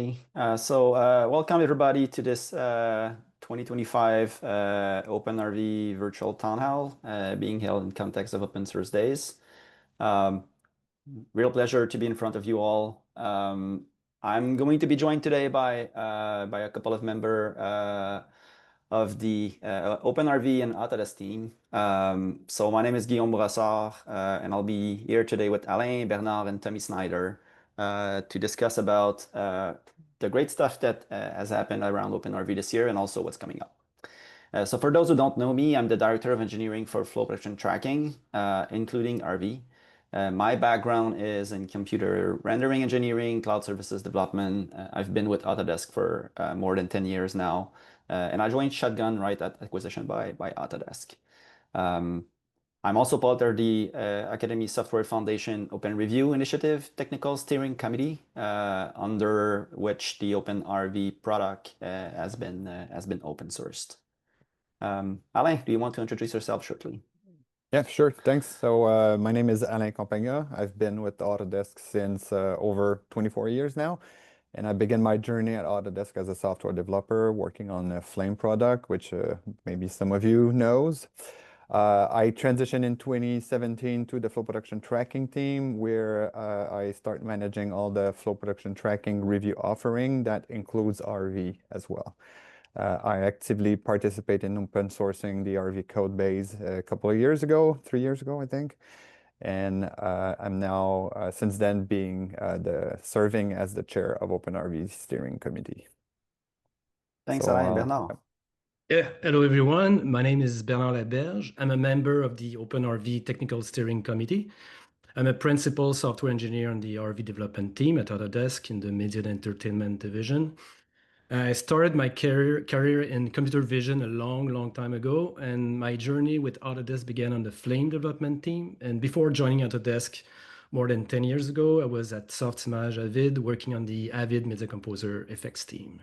Welcome everybody to this 2025 OpenRV virtual town hall being held in context of Open Source Days. Um, Real pleasure to be in front of you all. I'm going to be joined today by a couple of members of the OpenRV and Autodesk team. My name is Guillaume Brassard, and I'll be here today with Alain, Bernard, and Tommy Snyder to discuss about the great stuff that has happened around OpenRV this year and also what's coming up. For those who don't know me, I'm the Director of Engineering for Flow Production Tracking, including RV. My background is in computer rendering engineering, cloud services development. I've been with Autodesk for more than 10 years now. And I joined Shotgun right at acquisition by Autodesk. I'm also part of the Academy Software Foundation Open Review Initiative Technical Steering Committee, under which the OpenRV product has been open sourced. Alain, do you want to introduce yourself shortly? Yeah, sure. Thanks. My name is Alain Campagna. I've been with Autodesk since over 24 years now. And I began my journey at Autodesk as a software developer working on a Flame product, which maybe some of you knows. I transitioned in 2017 to the flow production tracking team, where I start managing all the flow production tracking review offering that includes RV as well. I actively participate in open sourcing the RV code base a couple of years ago, 3 years ago, I think. And I'm now, since then, serving as the chair of OpenRV Steering Committee. Thanks, Alain. Bernard. Yeah, hello everyone. My name is Bernard Laberge. I'm a member of the OpenRV Technical Steering Committee. I'm a principal software engineer on the RV development team at Autodesk in the Media and Entertainment division. I started my career in computer vision a long time ago, and my journey with Autodesk began on the Flame development team. And before joining Autodesk more than 10 years ago, I was at Softimage Avid working on the Avid Media Composer effects team.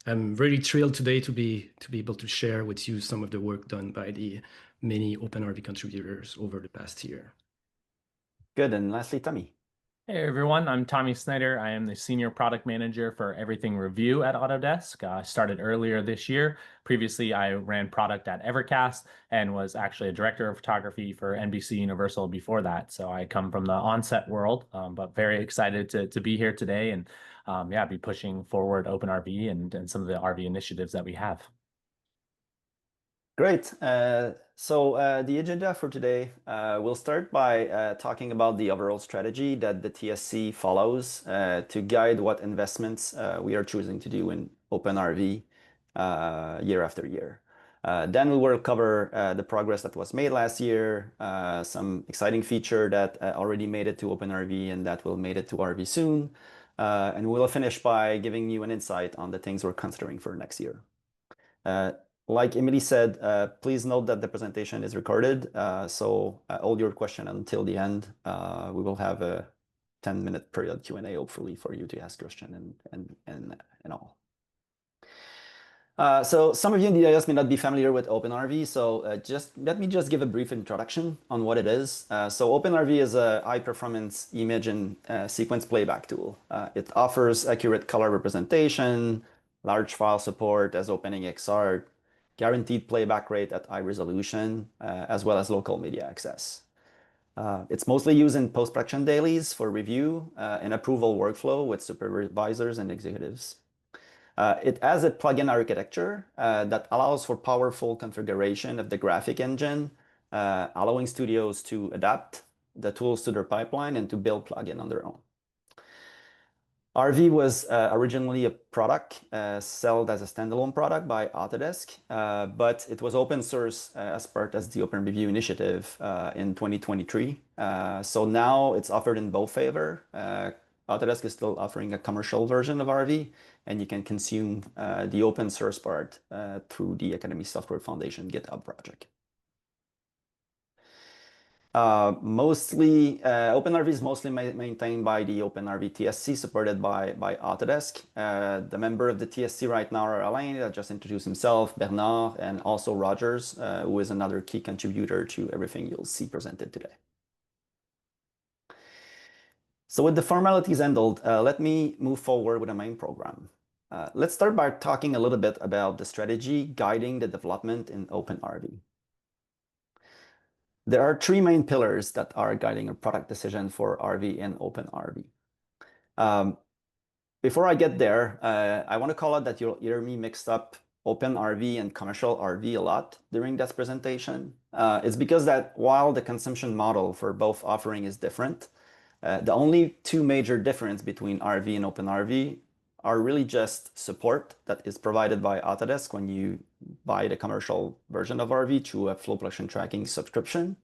I'm really thrilled today to be able to share with you some of the work done by the many OpenRV contributors over the past year. Good. And lastly, Tommy. Hey everyone, I'm Tommy Snyder. I am the Senior Product Manager for Everything Review at Autodesk. I started earlier this year. Previously, I ran product at Evercast and was actually a Director of Photography for NBC Universal before that. So I come from the on-set world, but very excited to be here today and be pushing forward OpenRV and some of the RV initiatives that we have. Great. The agenda for today, we'll start by talking about the overall strategy that the TSC follows to guide what investments we are choosing to do in OpenRV year after year. Then we will cover the progress that was made last year, some exciting feature that already made it to OpenRV and that will made it to RV soon. And we'll finish by giving you an insight on the things we're considering for next year. Like Emily said, please note that the presentation is recorded, so hold your question until the end. We will have a 10-minute period Q&A, hopefully, for you to ask question and all. Some of you in the audience may not be familiar with OpenRV, so let me give a brief introduction on what it is. OpenRV is a high-performance image and sequence playback tool. It offers accurate color representation, large file support as OpenXR, guaranteed playback rate at high resolution, as well as local media access. It's mostly used in post-production dailies for review and approval workflow with supervisors and executives. It has a plugin architecture that allows for powerful configuration of the graphic engine, allowing studios to adapt the tools to their pipeline and to build plugin on their own. RV was originally a product sold as a standalone product by Autodesk, but it was open source as part of the Open Review initiative in 2023. Now it's offered in both favor. Autodesk is still offering a commercial version of RV, and you can consume the open source part through the Academy Software Foundation GitHub project. OpenRV is mostly maintained by the OpenRV TSC, supported by Autodesk. The member of the TSC right now are Alain, that just introduced himself, Bernard, and also Rogers, who is another key contributor to everything you'll see presented today. So with the formalities handled, let me move forward with the main program. Let's start by talking a little bit about the strategy guiding the development in OpenRV. There are three main pillars that are guiding a product decision for RV and OpenRV. Before I get there, I want to call out that you'll hear me mixed up OpenRV and commercial RV a lot during this presentation. It's because that while the consumption model for both offering is different, the only two major difference between RV and OpenRV are really just support that is provided by Autodesk when you buy the commercial version of RV through a flow production tracking subscription,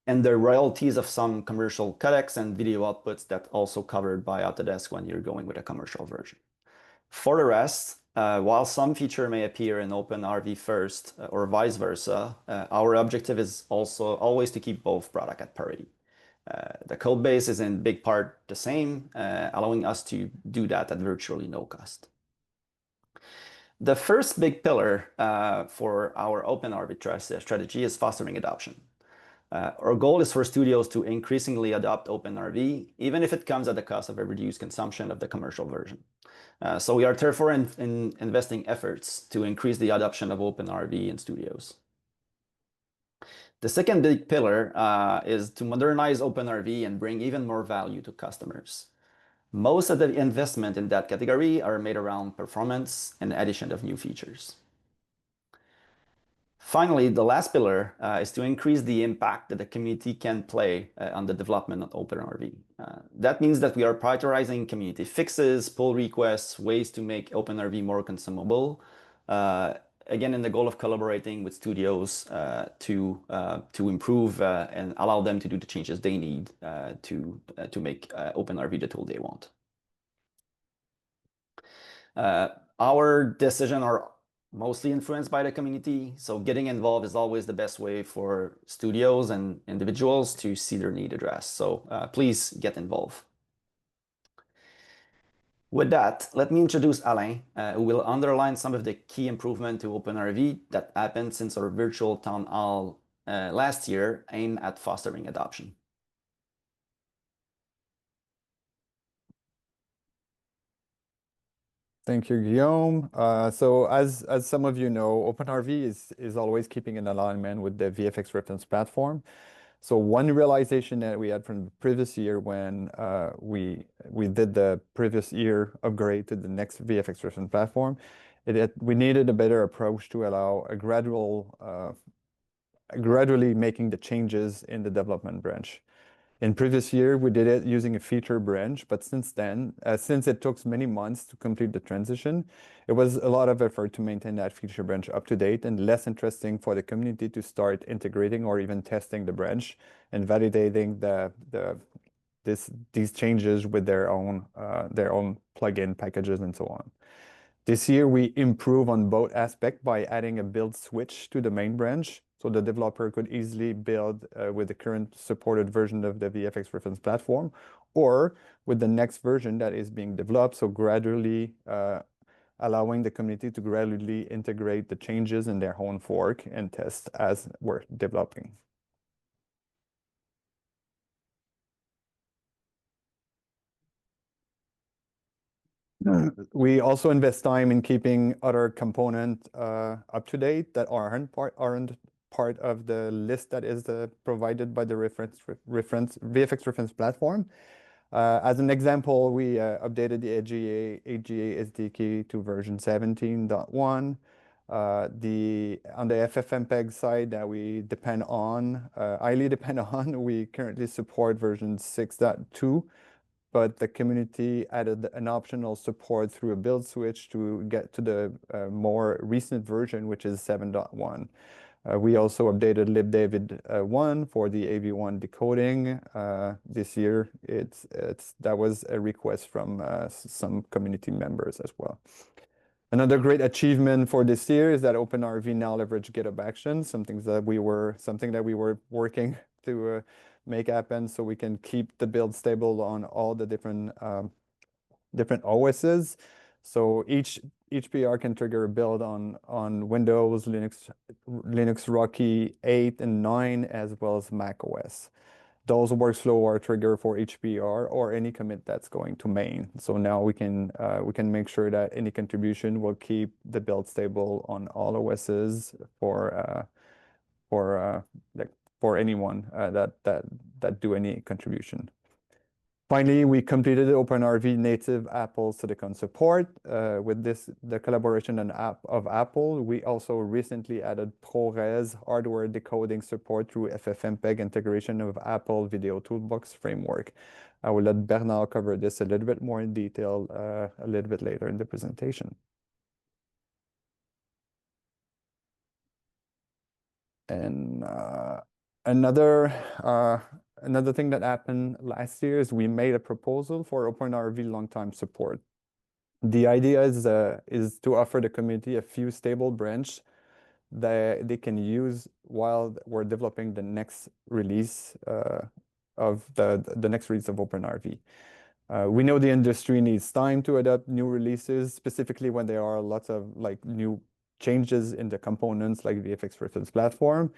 and the royalties of some commercial codecs and video outputs that also covered by Autodesk when you're going with a commercial version. For the rest, while some feature may appear in OpenRV first or vice versa, our objective is also always to keep both products at parity. The code base is in big part the same, allowing us to do that at virtually no cost. The first big pillar for our OpenRV strategy is fostering adoption. Our goal is for studios to increasingly adopt OpenRV, even if it comes at the cost of a reduced consumption of the commercial version. So we are therefore investing efforts to increase the adoption of OpenRV in studios. The second big pillar is to modernize OpenRV and bring even more value to customers. Most of the investment in that category are made around performance and addition of new features. Finally, the last pillar is to increase the impact that the community can play on the development of OpenRV. That means that we are prioritizing community fixes, pull requests, ways to make OpenRV more consumable, again, in the goal of collaborating with studios to improve and allow them to do the changes they need to make OpenRV the tool they want. Our decisions are mostly influenced by the community, so getting involved is always the best way for studios and individuals to see their need addressed. So please get involved. With that, let me introduce Alain, who will underline some of the key improvements to OpenRV that happened since our virtual town hall last year aimed at fostering adoption. Thank you, Guillaume. So as some of you know, OpenRV is always keeping in alignment with the VFX reference platform. So one realization that we had from the previous year when we did the previous year upgrade to the next VFX reference platform, we needed a better approach to allow a gradually making the changes in the development branch. In previous year, we did it using a feature branch, but since then, since it took many months to complete the transition, it was a lot of effort to maintain that feature branch up to date and less interesting for the community to start integrating or even testing the branch and validating these changes with their own plugin packages and so on. This year, we improve on both aspects by adding a build switch to the main branch, so the developer could easily build with the current supported version of the VFX reference platform, or with the next version that is being developed, so gradually allowing the community to gradually integrate the changes in their own fork and test as we're developing. We also invest time in keeping other components up to date that aren't part of the list that is provided by the VFX reference platform. As an example, we updated the AGA SDK to version 17.1. On the FFmpeg side that we highly depend on, we currently support version 6.2. But the community added an optional support through a build switch to get to the more recent version, which is 7.1. We also updated libdavid1 for the AV1 decoding this year. That was a request from some community members as well. Another great achievement for this year is that OpenRV now leverage GitHub Actions, something that we were working to make happen, so we can keep the build stable on all the different OSs. So each PR can trigger a build on Windows, Linux, Rocky 8 and 9, as well as Mac OS. those workflow are triggered for HPR or any commit that's going to main. So now we can make sure that any contribution will keep the build stable on all OSs for anyone that do any contribution. Finally, we completed the OpenRV native Apple Silicon support. With the collaboration of Apple, we also recently added ProRes hardware decoding support through FFmpeg integration of Apple Video Toolbox framework. I will let Bernard cover this a little bit more in detail a little bit later in the presentation. And another thing that happened last year is we made a proposal for OpenRV long-time support. The idea is to offer the community a few stable branch that they can use while we're developing the next release of the next release of OpenRV. We know the industry needs time to adapt new releases, specifically when there are lots of new changes in the components like VFX reference platform.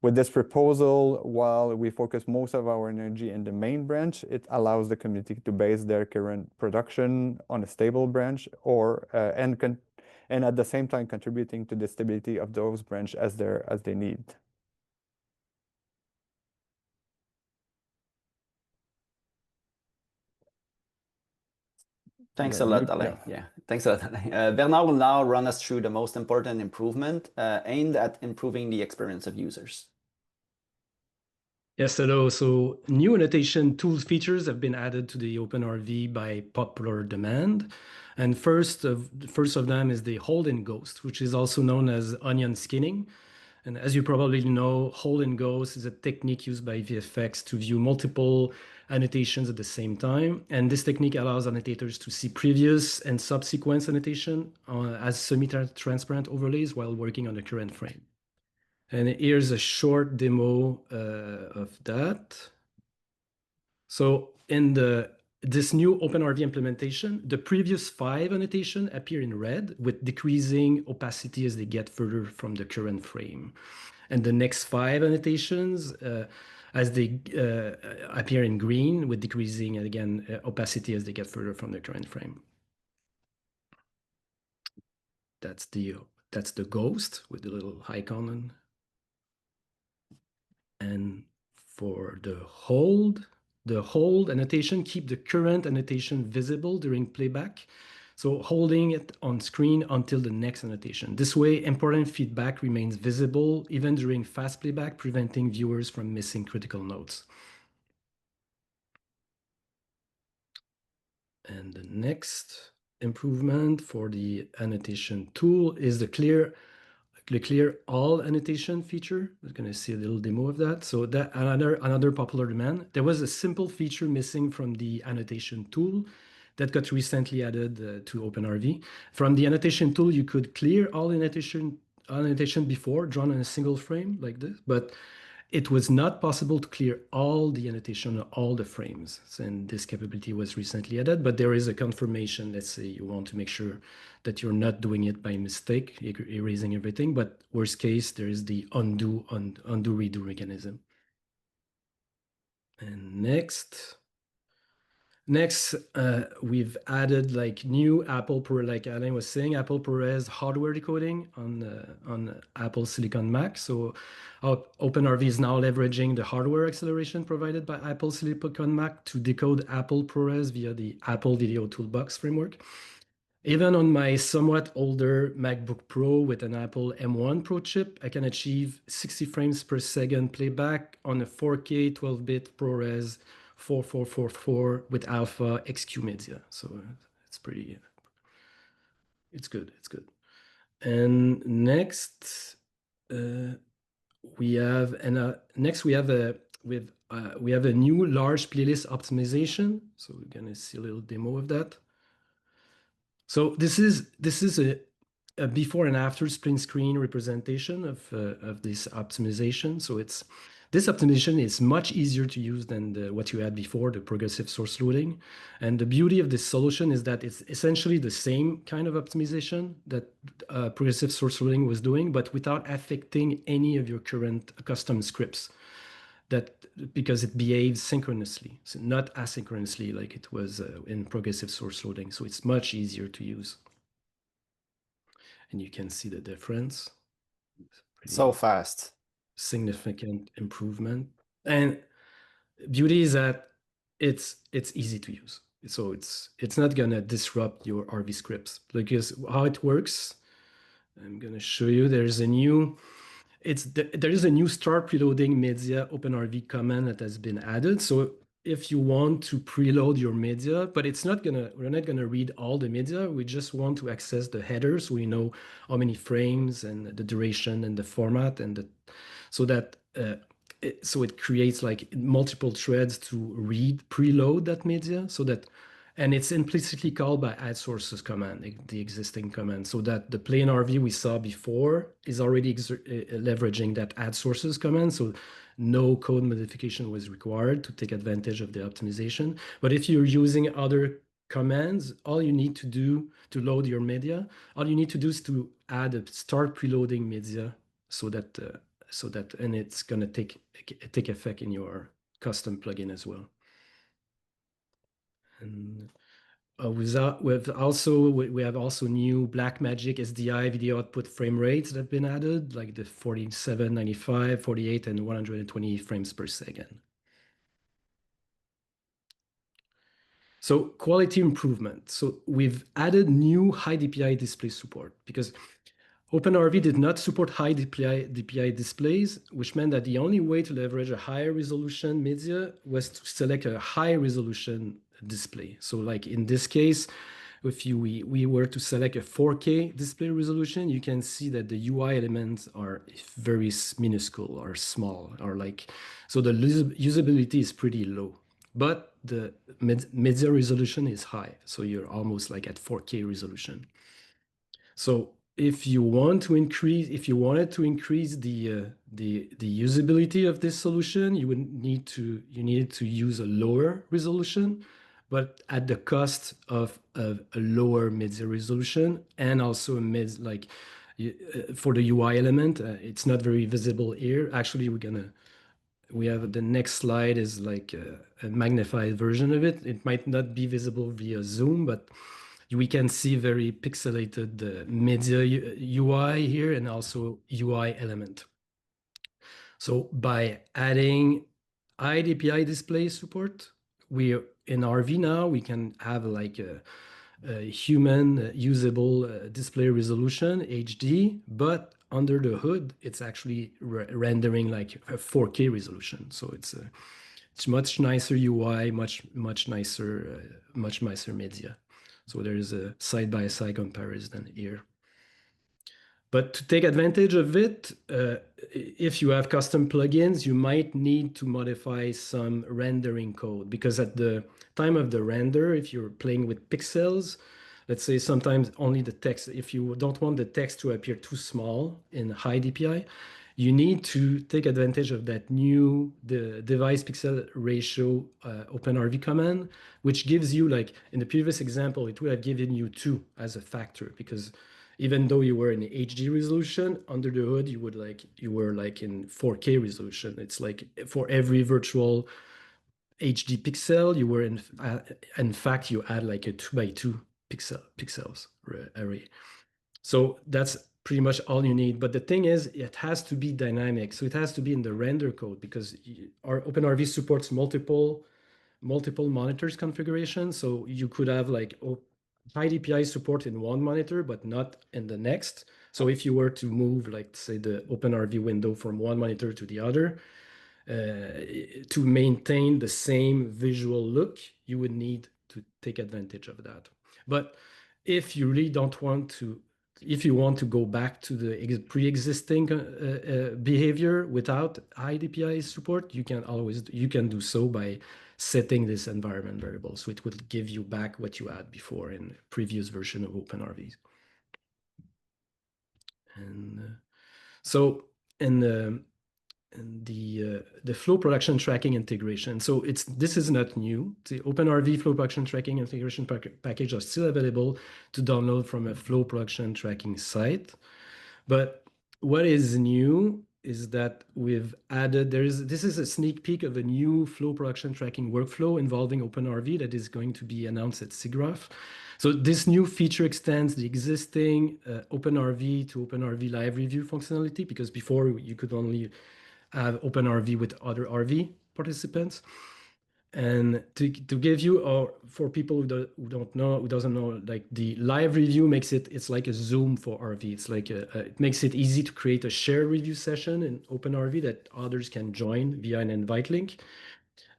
With this proposal, while we focus most of our energy in the main branch, it allows the community to base their current production on a stable branch and at the same time contributing to the stability of those branches as they need. Thanks a lot, Alain. Yeah, thanks a lot, Alain. Bernard will now run us through the most important improvement aimed at improving the experience of users. Yes, hello. So new annotation tools features have been added to the OpenRV by popular demand. And first of them is the hold and ghost, which is also known as onion skinning. And as you probably know, hold and ghost is a technique used by VFX to view multiple annotations at the same time. And this technique allows annotators to see previous and subsequent annotation as semi-transparent overlays while working on the current frame. And here's a short demo of that. So in this new OpenRV implementation, the previous 5 annotations appear in red with decreasing opacity as they get further from the current frame. And the next 5 annotations as they appear in green with decreasing, again, opacity as they get further from the current frame. That's the ghost with the little icon. And for the hold annotation keep the current annotation visible during playback. So holding it on screen until the next annotation. This way, important feedback remains visible even during fast playback, preventing viewers from missing critical notes. And the next improvement for the annotation tool is the clear all annotation feature. We're going to see a little demo of that. So that another popular demand. There was a simple feature missing from the annotation tool that got recently added to OpenRV. From the annotation tool, you could clear all annotation before drawn in a single frame like this, but it was not possible to clear all the annotation on all the frames. And this capability was recently added, but there is a confirmation. Let's say you want to make sure that you're not doing it by mistake, erasing everything, but worst case, there is the undo redo mechanism. And next, we've added new Apple ProRes, like Alain was saying, Apple ProRes hardware decoding on Apple Silicon Mac. So OpenRV is now leveraging the hardware acceleration provided by Apple Silicon Mac to decode Apple ProRes via the Apple Video Toolbox framework. Even on my somewhat older MacBook Pro with an Apple M1 Pro chip, I can achieve 60 frames per second playback on a 4K 12-bit ProRes 4444 with Alpha XQ Media. So it's pretty, it's good. And next, we have a new large playlist optimization. So we're gonna see a little demo of that. So this is a before and after split screen representation of this optimization. So this optimization is much easier to use than what you had before, the progressive source loading. And the beauty of this solution is that it's essentially the same kind of optimization that progressive source loading was doing, but without affecting any of your current custom scripts. That because it behaves synchronously, so not asynchronously like it was in progressive source loading. So it's much easier to use. And you can see the difference. So fast. Significant improvement. And beauty is that it's easy to use. So it's not gonna disrupt your RV scripts, because how it works, I'm gonna show you. There is a new start preloading media OpenRV command that has been added. So if you want to preload your media, but we're not gonna read all the media. We just want to access the header, so we know how many frames and the duration and the format, and so that so it creates like multiple threads to preload that media, so that, and it's implicitly called by add sources command, the existing command, so that the plain RV we saw before is already leveraging that add sources command. So no code modification was required to take advantage of the optimization. But if you're using other commands, all you need to do to load your media, all you need to do is to add a start preloading media, so that and it's gonna take effect in your custom plugin as well. And we have also new Blackmagic SDI video output frame rates that have been added, like the 47, 95, 48, and 120 frames per second. So quality improvement. So we've added new high DPI display support, because OpenRV did not support high DPI displays, which meant that the only way to leverage a higher resolution media was to select a high resolution display. So like in this case, if we were to select a 4K display resolution, you can see that the UI elements are very minuscule or small, or like, so the usability is pretty low. But the media resolution is high, so you're almost like at 4K resolution. So if you wanted to increase the usability of this solution, you needed to use a lower resolution, but at the cost of a lower media resolution, and also for the UI element, it's not very visible here. Actually, we have the next slide is like a magnified version of it. It might not be visible via Zoom, but we can see very pixelated media UI here, and also UI element. So by adding high DPI display support, in RV now we can have like a human usable display resolution HD, but under the hood it's actually rendering like a 4K resolution. So it's much nicer UI, much nicer media. So there is a side-by-side comparison here. But to take advantage of it, if you have custom plugins, you might need to modify some rendering code, because at the time of the render, if you're playing with pixels, let's say sometimes only the text, if you don't want the text to appear too small in high DPI, you need to take advantage of that the device pixel ratio OpenRV command, which gives you, like in the previous example, it would have given you 2 as a factor, because even though you were in HD resolution, under the hood you were like in 4K resolution. It's like for every virtual HD pixel, you were in fact you add like a 2x2 pixels array. So that's pretty much all you need. But the thing is, it has to be dynamic. So it has to be in the render code, because our OpenRV supports multiple monitors configuration. So you could have like high DPI support in one monitor, but not in the next. So if you were to move, like say, the OpenRV window from one monitor to the other, to maintain the same visual look, you would need to take advantage of that. But if you really don't want to, if you want to go back to the pre-existing behavior without high DPI support, you can do so by setting this environment variable. So it will give you back what you had before in previous version of OpenRV. And so in the flow production tracking integration. So this is not new. The OpenRV flow production tracking integration package are still available to download from a flow production tracking site. But what is new is that we've added, this is a sneak peek of a new flow production tracking workflow involving OpenRV that is going to be announced at SIGGRAPH. So this new feature extends the existing OpenRV to OpenRV live review functionality, because before you could only have OpenRV with other RV participants. And to give you, or for people who doesn't know, like the live review makes it's like a Zoom for RV. It's like it makes it easy to create a shared review session in OpenRV that others can join via an invite link.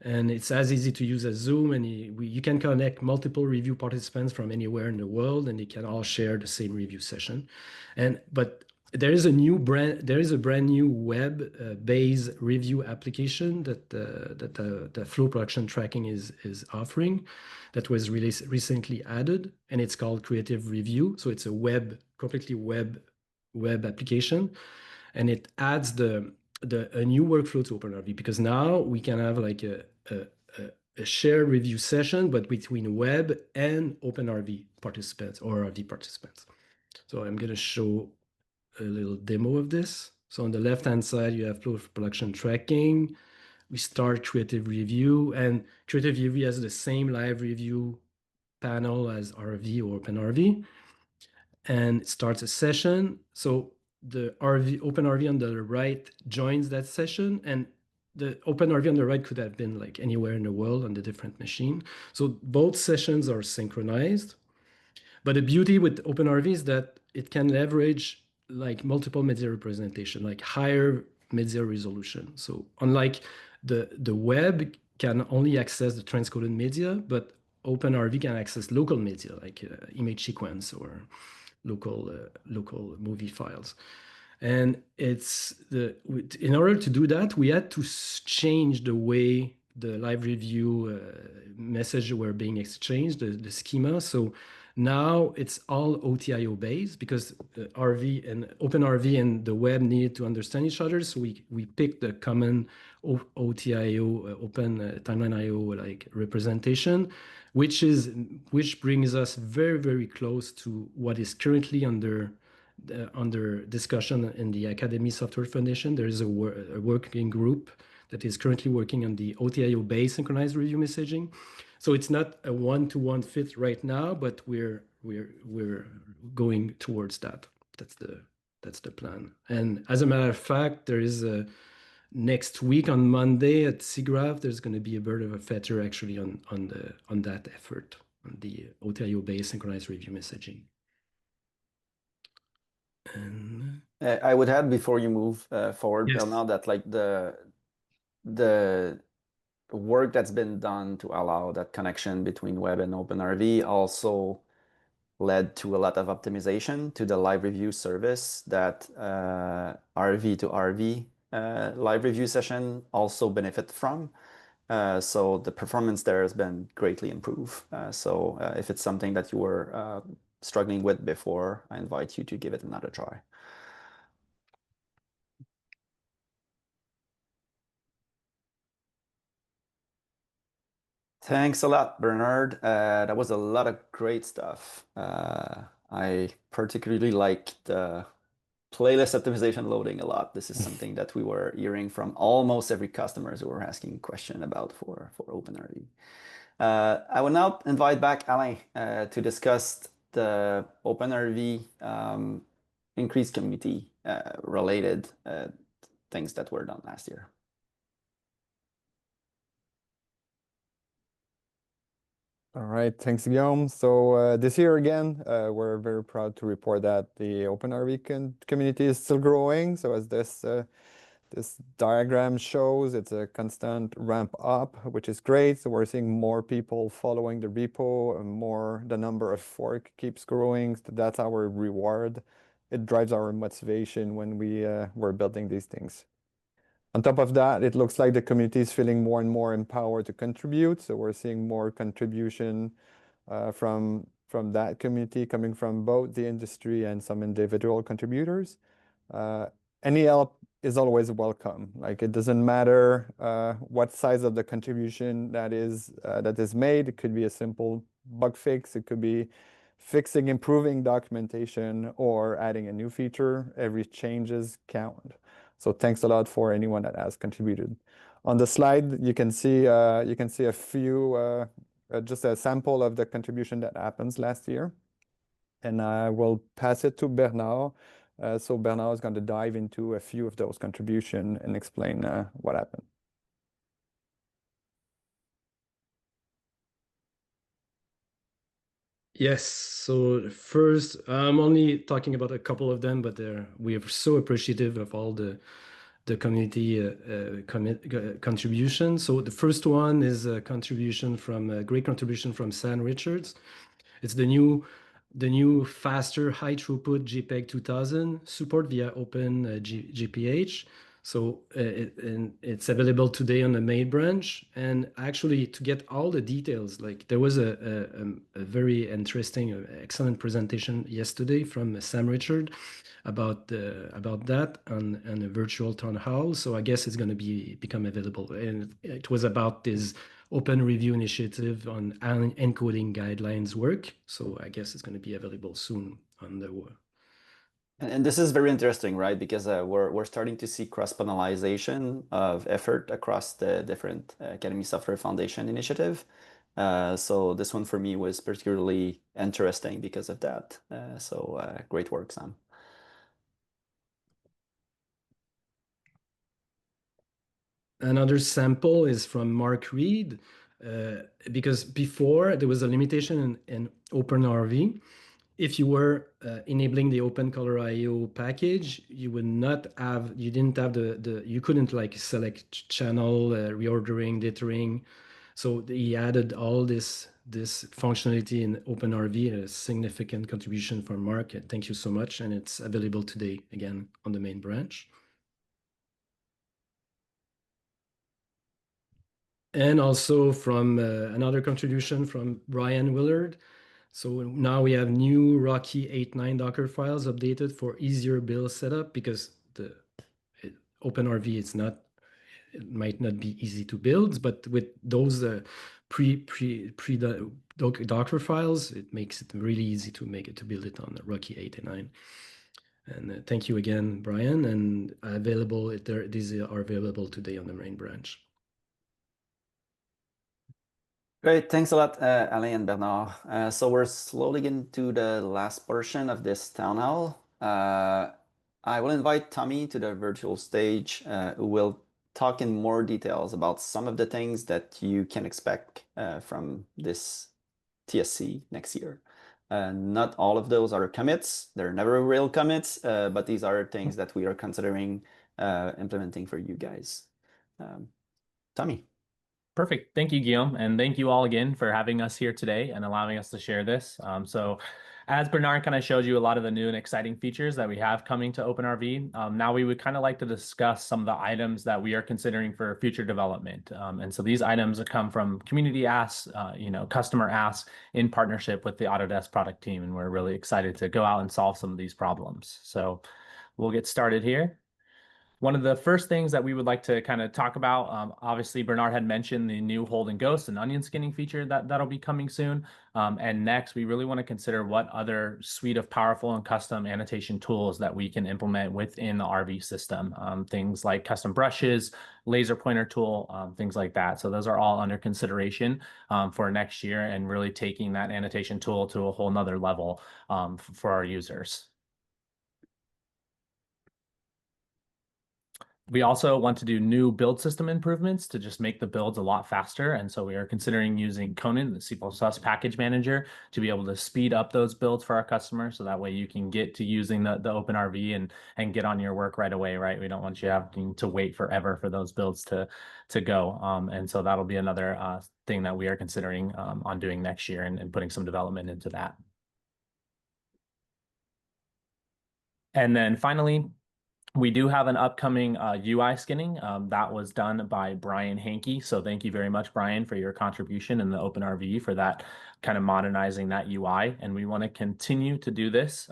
And it's as easy to use as Zoom, and you can connect multiple review participants from anywhere in the world, and they can all share the same review session. But there is a brand new web-based review application that the flow production tracking is offering, that was recently added, and it's called Creative Review. So it's a completely web application, and it adds a new workflow to OpenRV, because now we can have like a shared review session, but between web and OpenRV participants or RV participants. So I'm going to show a little demo of this. So on the left-hand side, you have flow production tracking. We start Creative Review, and Creative Review has the same live review panel as RV or OpenRV, and it starts a session. So the OpenRV on the right joins that session, and the OpenRV on the right could have been like anywhere in the world on the different machine. So both sessions are synchronized. But the beauty with OpenRV is that it can leverage like multiple media representation, like higher media resolution. So unlike the web can only access the transcoded media, but OpenRV can access local media like image sequence or local movie files. And in order to do that, we had to change the way the live review messages were being exchanged, the schema. So now it's all OTIO based, because RV and OpenRV and the web needed to understand each other. So we picked the common OTIO, Open Timeline IO like representation, which brings us very, very close to what is currently under discussion in the Academy Software Foundation. There is a working group that is currently working on the OTIO-based synchronized review messaging. So it's not a one-to-one fit right now, but we're going towards that. That's the plan. And as a matter of fact, there is next week on Monday at SIGGRAPH, there's going to be a bird of a feather actually on that effort, on the OTIO-based synchronized review messaging. And I would add before you move forward, yes. Bernard, that like the work that's been done to allow that connection between web and OpenRV also led to a lot of optimization to the live review service that RV to RV live review session also benefit from. So the performance there has been greatly improved. So if it's something that you were struggling with before, I invite you to give it another try. Thanks a lot, Bernard. That was a lot of great stuff. I particularly like the playlist optimization loading a lot. This is something that we were hearing from almost every customers who were asking a question about for OpenRV. I will now invite back Alain to discuss the OpenRV increased community related things that were done last year. All right, thanks, Guillaume. So this year again, we're very proud to report that the OpenRV community is still growing. So as this diagram shows, it's a constant ramp up, which is great. So we're seeing more people following the repo, and the number of fork keeps growing. So that's our reward. It drives our motivation when we're building these things. On top of that, it looks like the community is feeling more and more empowered to contribute. So we're seeing more contribution from that community coming from both the industry and some individual contributors. Any help is always welcome. Like, it doesn't matter what size of the contribution that is made. It could be a simple bug fix. It could be fixing, improving documentation, or adding a new feature. Every changes count. So thanks a lot for anyone that has contributed. On the slide, you can see a few, just a sample of the contribution that happens last year. And I will pass it to Bernard. So Bernard is going to dive into a few of those contributions and explain what happened. Yes, so first, I'm only talking about a couple of them, but we are so appreciative of all the community contributions. So the first one is a great contribution from Sam Richards. It's the new faster high throughput JPEG 2000 support via GPH. So it's available today on the main branch. And actually, to get all the details, like there was a very interesting, excellent presentation yesterday from Sam Richard about that on a virtual town hall. So I guess it's going to become available. And it was about this open review initiative on encoding guidelines work. So I guess it's going to be available soon on the And this is very interesting, right? Because we're starting to see cross-penalization of effort across the different Academy Software Foundation initiative. So this one for me was particularly interesting because of that. Great work, Sam. Another sample is from Mark Reed, because before there was a limitation in OpenRV. If you were enabling the Open Color IO package, you couldn't like select channel, reordering, dithering. So he added all this functionality in OpenRV, a significant contribution from Mark. Thank you so much. And it's available today again on the main branch. And also from another contribution from Brian Willard. So now we have new Rocky 8.9 Docker files updated for easier build setup, because OpenRV it might not be easy to build, but with those Docker files, it makes it really easy to build it on the Rocky 8.9. And thank you again, Brian. And these are available today on the main branch. Great, thanks a lot, Alain and Bernard. So we're slowly getting to the last portion of this town hall. I will invite Tommy to the virtual stage, who will talk in more details about some of the things that you can expect from this TSC next year. Not all of those are commits. They're never real commits, but these are things that we are considering implementing for you guys. Tommy. Perfect. Thank you, Guillaume. And thank you all again for having us here today and allowing us to share this. So as Bernard kind of showed you a lot of the new and exciting features that we have coming to OpenRV, now we would kind of like to discuss some of the items that we are considering for future development. And so these items come from community asks, customer asks in partnership with the Autodesk product team. And we're really excited to go out and solve some of these problems. So we'll get started here. One of the first things that we would like to kind of talk about, obviously Bernard had mentioned the new hold and ghost and onion skinning feature that'll be coming soon. And next, we really want to consider what other suite of powerful and custom annotation tools that we can implement within the RV system. Things like custom brushes, laser pointer tool, things like that. So those are all under consideration for next year, and really taking that annotation tool to a whole nother level for our users. We also want to do new build system improvements to just make the builds a lot faster. And so we are considering using Conan, the C++ package manager, to be able to speed up those builds for our customers. So that way you can get to using the OpenRV and get on your work right away, right? We don't want you having to wait forever for those builds to go. And so that'll be another thing that we are considering on doing next year, and putting some development into that. And then finally, we do have an upcoming UI skinning that was done by Brian Hankey. So thank you very much, Brian, for your contribution in the OpenRV for that kind of modernizing that UI. And we want to continue to do this.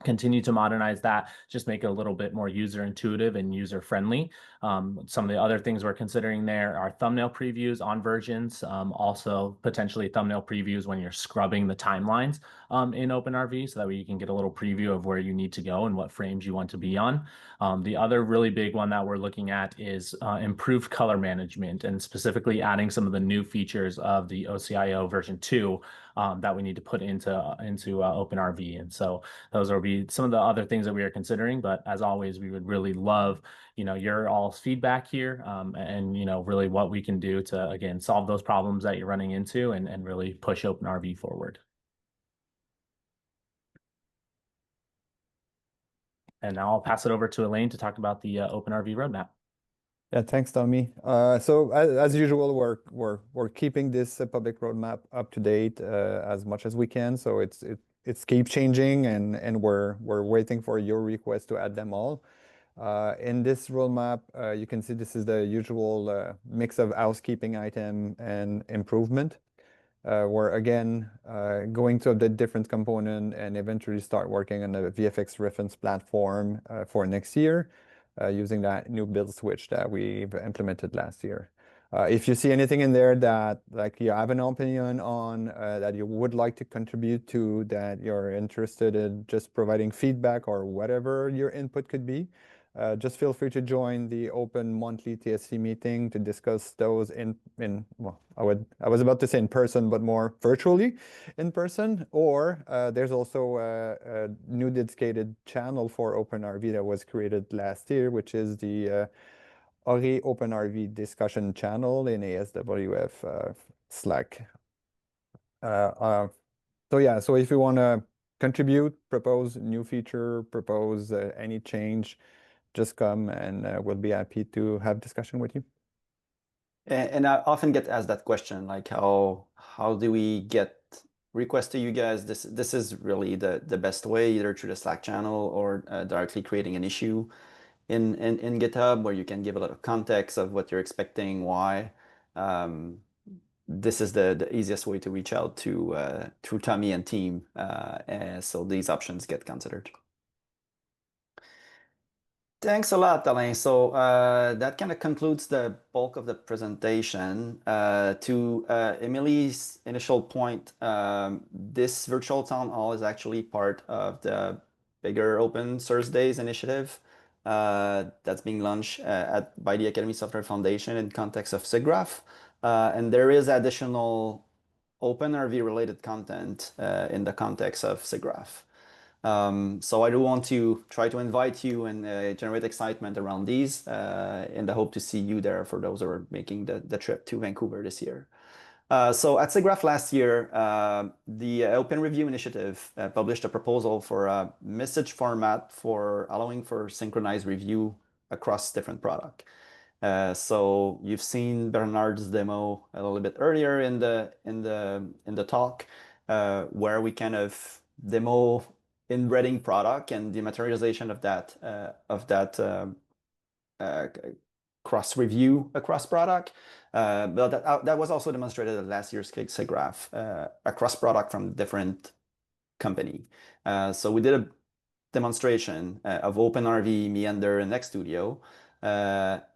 continue to modernize that, just make it a little bit more user intuitive and user friendly. Some of the other things we're considering there are thumbnail previews on versions, also potentially thumbnail previews when you're scrubbing the timelines in OpenRV, so that way you can get a little preview of where you need to go and what frames you want to be on. The other really big one that we're looking at is improved color management, and specifically adding some of the new features of the OCIO version 2 that we need to put into OpenRV. And so those will be some of the other things that we are considering. But as always, we would really love, your all's feedback here, and, really what we can do to, again, solve those problems that you're running into and really push OpenRV forward. And now I'll pass it over to Elaine to talk about the OpenRV roadmap. Yeah, thanks, Tommy. So as usual, we're keeping this public roadmap up to date as much as we can. So it's keep changing, and we're waiting for your request to add them all. In this roadmap, you can see this is the usual mix of housekeeping item and improvement. We're again going to the different component and eventually start working on the VFX reference platform for next year, using that new build switch that we've implemented last year. If you see anything in there that you have an opinion on, that you would like to contribute to, that you're interested in just providing feedback or whatever your input could be, just feel free to join the open monthly TSC meeting to discuss those well, I was about to say in person, but more virtually in person. Or there's also a new dedicated channel for OpenRV that was created last year, which is the OpenRV discussion channel in ASWF Slack. So yeah, so if you want to contribute, propose new feature, propose any change, just come and we'll be happy to have discussion with you. And I often get asked that question, like how do we get requests to you guys? This is really the best way, either through the Slack channel or directly creating an issue in GitHub, where you can give a lot of context of what you're expecting, why. This is the easiest way to reach out to through Tommy and team, so these options get considered. Thanks a lot, Alain. So that kind of concludes the bulk of the presentation. To Emily's initial point, this virtual town hall is actually part of the bigger Open Source Days initiative that's being launched by the Academy Software Foundation in context of SIGGRAPH. And there is additional OpenRV related content in the context of SIGGRAPH. So I do want to try to invite you and generate excitement around these in the hope to see you there for those who are making the trip to Vancouver this year. So at SIGGRAPH last year, the Open Review Initiative published a proposal for a message format for allowing for synchronized review across different products. So you've seen Bernard's demo a little bit earlier in the talk, where we kind of demo inbreeding product and the materialization of that cross review across product. But that was also demonstrated at last year's SIGGRAPH across product from different company. So we did a demonstration of OpenRV, Meander, and XStudio,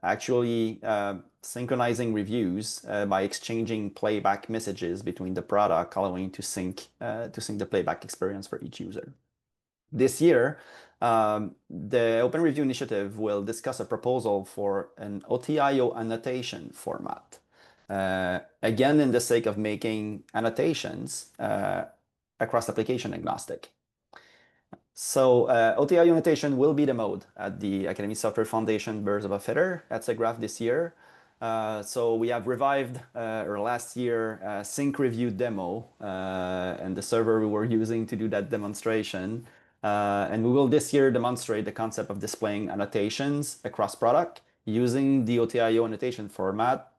actually synchronizing reviews by exchanging playback messages between the product, allowing to sync the playback experience for each user. This year, the Open Review Initiative will discuss a proposal for an OTIO annotation format. Again, in the sake of making annotations across application agnostic. So OTIO annotation will be the mode at the Academy Software Foundation Birds of a Feather at SIGGRAPH this year. So we have revived our last year sync review demo and the server we were using to do that demonstration. And we will this year demonstrate the concept of displaying annotations across product using the OTIO annotation format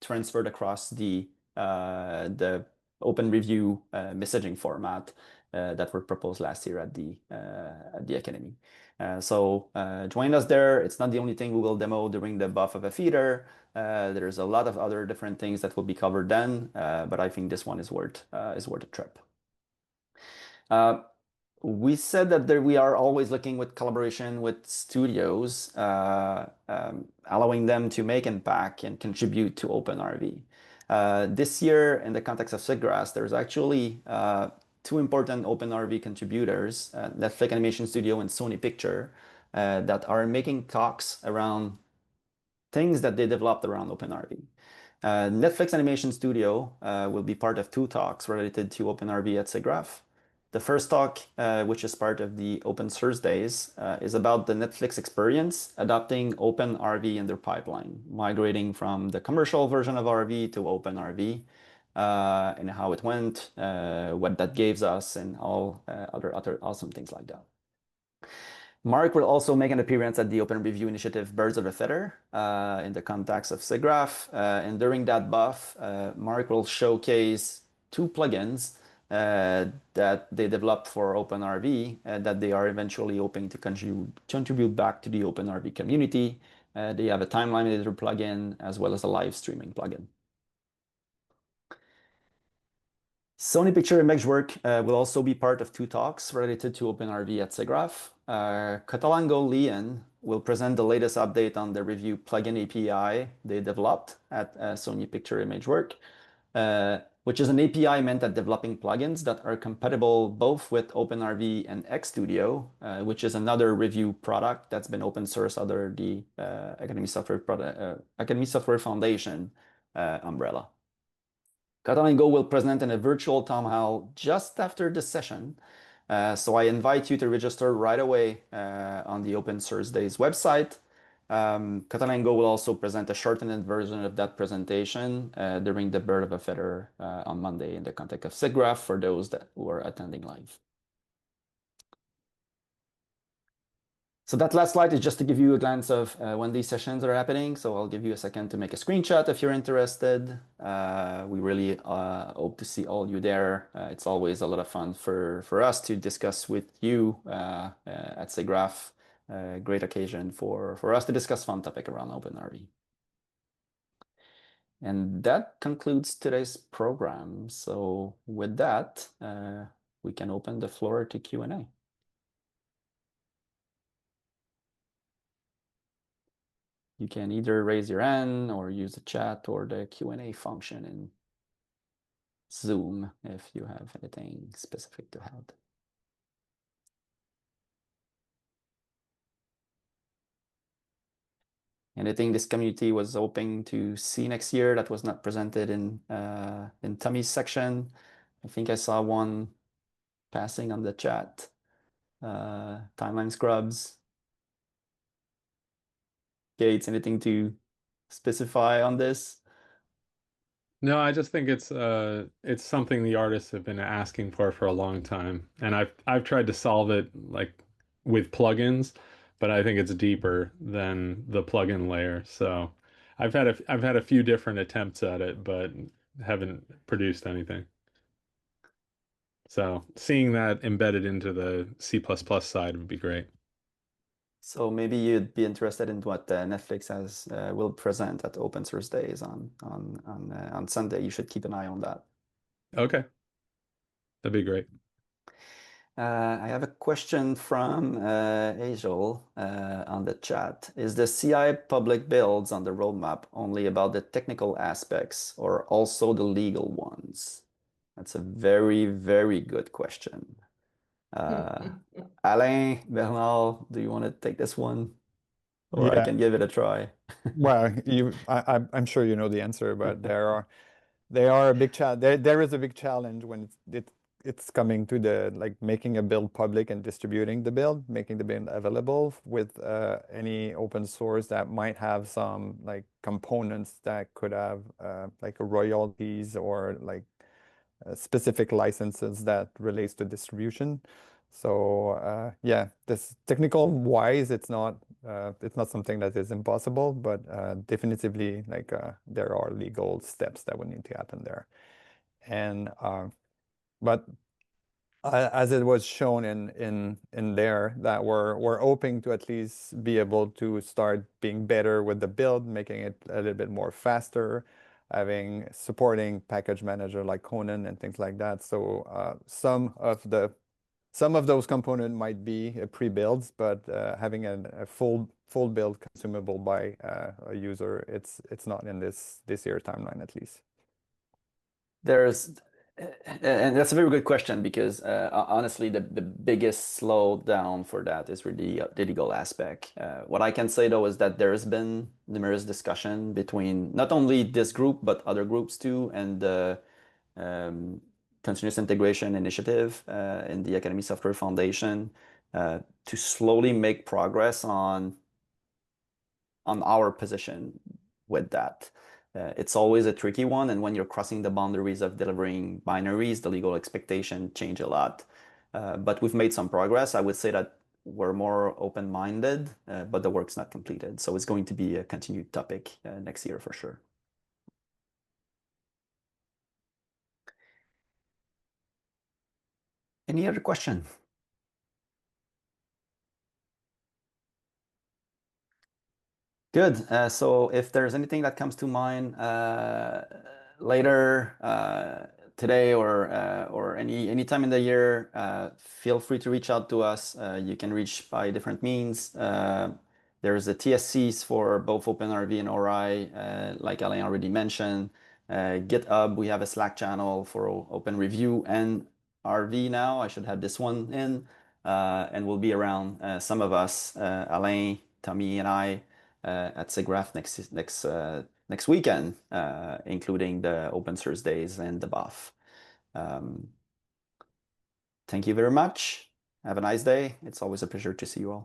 transferred across the Open Review messaging format that were proposed last year at the Academy. So join us there. It's not the only thing we will demo during the buff of a feeder. There's a lot of other different things that will be covered then, but I think this one is worth a trip. We said that we are always looking with collaboration with studios, allowing them to make impact and contribute to OpenRV. This year, in the context of SIGGRAPH, there's actually two important OpenRV contributors, Netflix Animation Studio and Sony Picture, that are making talks around things that they developed around OpenRV. Netflix Animation Studio will be part of two talks related to OpenRV at SIGGRAPH. The first talk, which is part of the Open Source Days, is about the Netflix experience adopting OpenRV in their pipeline, migrating from the commercial version of RV to OpenRV, and how it went, what that gives us, and all other awesome things like that. Mark will also make an appearance at the Open Review Initiative Birds of a Feather in the context of SIGGRAPH. And during that buff, Mark will showcase two plugins that they developed for OpenRV that they are eventually hoping to contribute back to the OpenRV community. They have a timeline editor plugin as well as a live streaming plugin. Sony Picture ImageWork will also be part of two talks related to OpenRV at SIGGRAPH. Catalango Leon will present the latest update on the review plugin API they developed at Sony Picture ImageWork, which is an API meant at developing plugins that are compatible both with OpenRV and Xstudio, which is another review product that's been open source under the Academy Software Foundation umbrella. Catalango will present in a virtual town hall just after the session. So I invite you to register right away on the Open Source Days website. Catalango will also present a shortened version of that presentation during the Bird of a Feather on Monday in the context of SIGGRAPH for those who are attending live. So that last slide is just to give you a glance of when these sessions are happening. So I'll give you a second to make a screenshot if you're interested. We really hope to see all you there. It's always a lot of fun for us to discuss with you at SIGGRAPH. Great occasion for us to discuss fun topic around OpenRV. And that concludes today's program. So with that, we can open the floor to Q&A. You can either raise your hand or use the chat or the Q&A function in Zoom if you have anything specific to add. Anything this community was hoping to see next year that was not presented in Tommy's section? I think I saw one passing on the chat. Timeline scrubs. Gates, anything to specify on this? No, I just think it's something the artists have been asking for a long time, and I've tried to solve it like with plugins, but I think it's deeper than the plugin layer. So I've had a few different attempts at it, but haven't produced anything. So seeing that embedded into the C++ side would be great. So maybe you'd be interested in what Netflix will present at Open Source Days on Sunday. You should keep an eye on that. Okay, that'd be great. I have a question from Ajol on the chat. Is the CI public builds on the roadmap only about the technical aspects or also the legal ones? That's a very, very good question. Alain, Bernal, do you want to take this one? Or I can give it a try. Well, I'm sure you know the answer, but they are a big challenge. There is a big challenge when it's coming to the making a build public and distributing the build, making the build available with any open source that might have some components that could have like royalties or specific licenses that relates to distribution. So yeah, this technical wise, it's not something that is impossible, but definitively there are legal steps that would need to happen there. And but as it was shown in there, that we're hoping to at least be able to start being better with the build, making it a little bit more faster, supporting package manager like Conan and things like that. So some of the some of those components might be pre-builds, but having a full build consumable by a user, it's not in this year timeline at least. And that's a very good question, because honestly, the biggest slowdown for that is really the legal aspect. What I can say though is that there has been numerous discussion between not only this group but other groups too, and the Continuous Integration Initiative in the Academy Software Foundation to slowly make progress on our position with that. It's always a tricky one, and when you're crossing the boundaries of delivering binaries, the legal expectation change a lot. But we've made some progress. I would say that we're more open-minded, but the work's not completed. So it's going to be a continued topic next year for sure. Any other question? Good. So if there's anything that comes to mind later today or any time in the year, feel free to reach out to us. You can reach by different means. There's the TSCs for both OpenRV and ORI, like Alain already mentioned. GitHub, we have a Slack channel for Open Review and RV now. I should have this one in. And we'll be around, some of us, Alain, Tommy, and I, at SIGGRAPH next weekend, including the Open Thursdays and the BOF. Thank you very much. Have a nice day. It's always a pleasure to see you all.